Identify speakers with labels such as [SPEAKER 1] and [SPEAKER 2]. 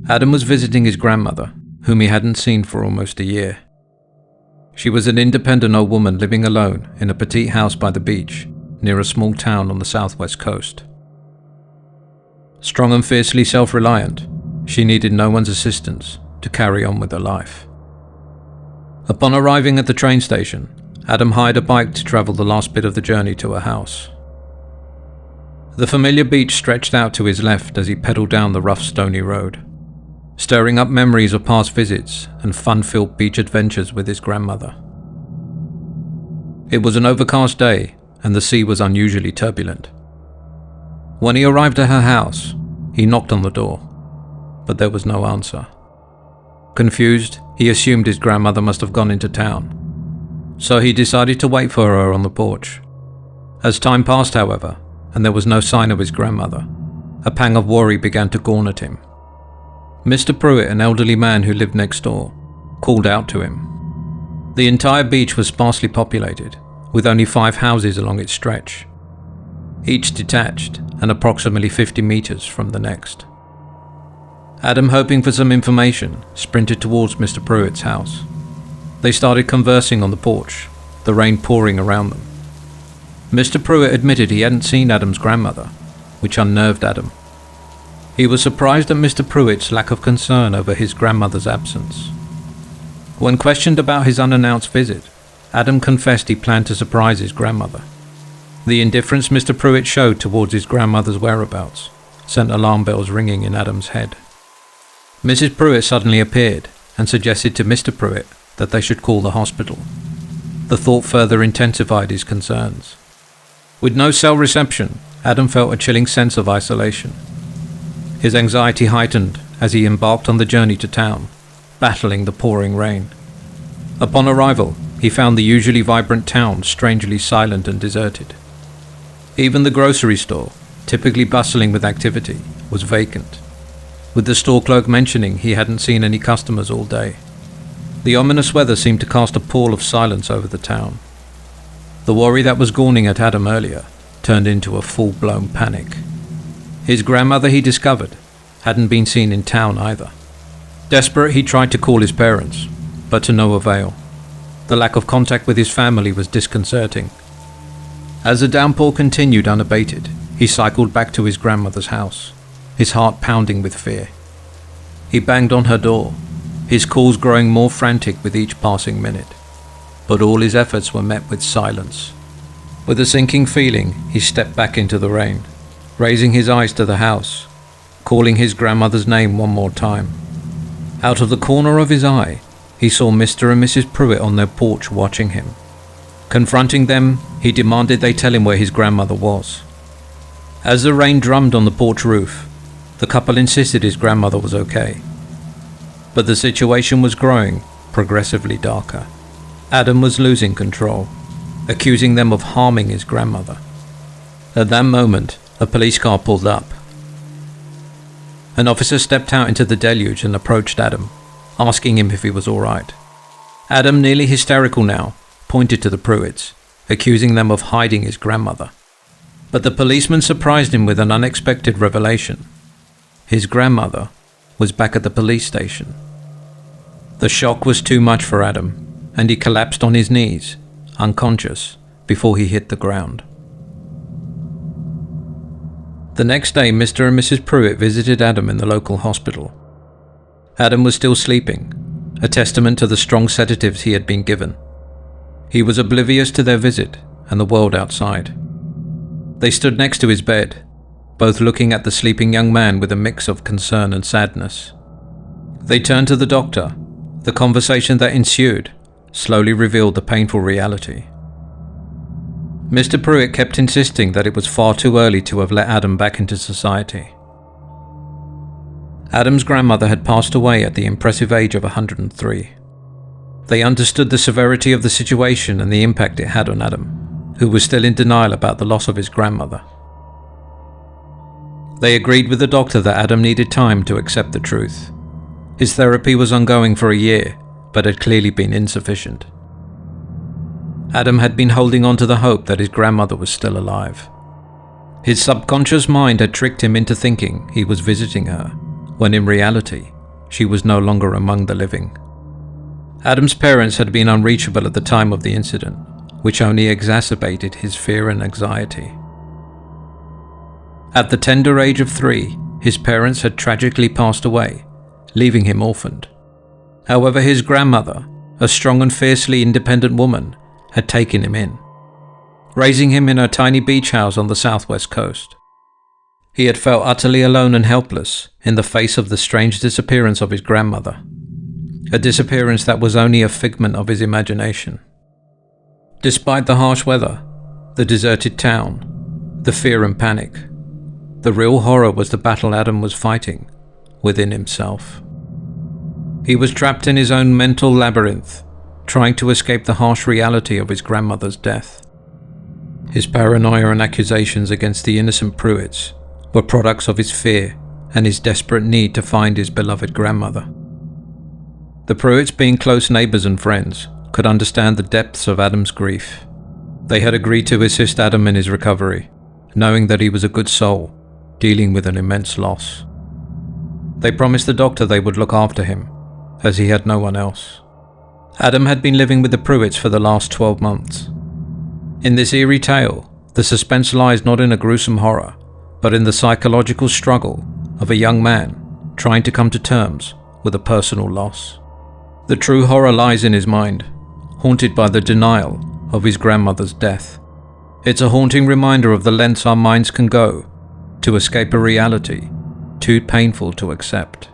[SPEAKER 1] Adam was visiting his grandmother, whom he hadn't seen for almost a year. She was an independent old woman living alone in a petite house by the beach, near a small town on the southwest coast. Strong and fiercely self-reliant, she needed no one's assistance to carry on with her life. Upon arriving at the train station, Adam hired a bike to travel the last bit of the journey to her house. The familiar beach stretched out to his left as he pedaled down the rough stony road, stirring up memories of past visits and fun-filled beach adventures with his grandmother. It was an overcast day and the sea was unusually turbulent. When he arrived at her house, he knocked on the door, but there was no answer. Confused, he assumed his grandmother must have gone into town, so he decided to wait for her on the porch. As time passed, however, and there was no sign of his grandmother, a pang of worry began to gnaw at him. Mr. Pruitt, an elderly man who lived next door, called out to him. The entire beach was sparsely populated, with only 5 houses along its stretch, each detached and approximately 50 meters from the next. Adam, hoping for some information, sprinted towards Mr. Pruitt's house. They started conversing on the porch, the rain pouring around them. Mr. Pruitt admitted he hadn't seen Adam's grandmother, which unnerved Adam. He was surprised at Mr. Pruitt's lack of concern over his grandmother's absence. When questioned about his unannounced visit, Adam confessed he planned to surprise his grandmother. The indifference Mr. Pruitt showed towards his grandmother's whereabouts sent alarm bells ringing in Adam's head. Mrs. Pruitt suddenly appeared and suggested to Mr. Pruitt that they should call the hospital. The thought further intensified his concerns. With no cell reception, Adam felt a chilling sense of isolation. His anxiety heightened as he embarked on the journey to town, battling the pouring rain. Upon arrival, he found the usually vibrant town strangely silent and deserted. Even the grocery store, typically bustling with activity, was vacant, with the store clerk mentioning he hadn't seen any customers all day. The ominous weather seemed to cast a pall of silence over the town. The worry that was gnawing at Adam earlier turned into a full-blown panic. His grandmother, he discovered, hadn't been seen in town either. Desperate, he tried to call his parents, but to no avail. The lack of contact with his family was disconcerting. As the downpour continued unabated, he cycled back to his grandmother's house, his heart pounding with fear. He banged on her door, his calls growing more frantic with each passing minute, but all his efforts were met with silence. With a sinking feeling, he stepped back into the rain, raising his eyes to the house, calling his grandmother's name one more time. Out of the corner of his eye, he saw Mr. and Mrs. Pruitt on their porch watching him. Confronting them, he demanded they tell him where his grandmother was. As the rain drummed on the porch roof, the couple insisted his grandmother was okay. But the situation was growing progressively darker. Adam was losing control, accusing them of harming his grandmother. At that moment, a police car pulled up. An officer stepped out into the deluge and approached Adam, asking him if he was all right. Adam, nearly hysterical now, pointed to the Pruitts, accusing them of hiding his grandmother. But the policeman surprised him with an unexpected revelation. His grandmother was back at the police station. The shock was too much for Adam, and he collapsed on his knees, unconscious, before he hit the ground. The next day, Mr. and Mrs. Pruitt visited Adam in the local hospital. Adam was still sleeping, a testament to the strong sedatives he had been given. He was oblivious to their visit and the world outside. They stood next to his bed, both looking at the sleeping young man with a mix of concern and sadness. They turned to the doctor. The conversation that ensued slowly revealed the painful reality. Mr. Pruitt kept insisting that it was far too early to have let Adam back into society. Adam's grandmother had passed away at the impressive age of 103. They understood the severity of the situation and the impact it had on Adam, who was still in denial about the loss of his grandmother. They agreed with the doctor that Adam needed time to accept the truth. His therapy was ongoing for a year, but had clearly been insufficient. Adam had been holding on to the hope that his grandmother was still alive. His subconscious mind had tricked him into thinking he was visiting her, when in reality, she was no longer among the living. Adam's parents had been unreachable at the time of the incident, which only exacerbated his fear and anxiety. At the tender age of 3, his parents had tragically passed away, leaving him orphaned. However, his grandmother, a strong and fiercely independent woman, had taken him in, raising him in her tiny beach house on the southwest coast. He had felt utterly alone and helpless in the face of the strange disappearance of his grandmother, a disappearance that was only a figment of his imagination. Despite the harsh weather, the deserted town, the fear and panic, the real horror was the battle Adam was fighting within himself. He was trapped in his own mental labyrinth, trying to escape the harsh reality of his grandmother's death. His paranoia and accusations against the innocent Pruitts were products of his fear and his desperate need to find his beloved grandmother. The Pruitts, being close neighbours and friends, could understand the depths of Adam's grief. They had agreed to assist Adam in his recovery, knowing that he was a good soul, dealing with an immense loss. They promised the doctor they would look after him, as he had no one else. Adam had been living with the Pruitts for the last 12 months. In this eerie tale, the suspense lies not in a gruesome horror, but in the psychological struggle of a young man trying to come to terms with a personal loss. The true horror lies in his mind, haunted by the denial of his grandmother's death. It's a haunting reminder of the lengths our minds can go to escape a reality too painful to accept.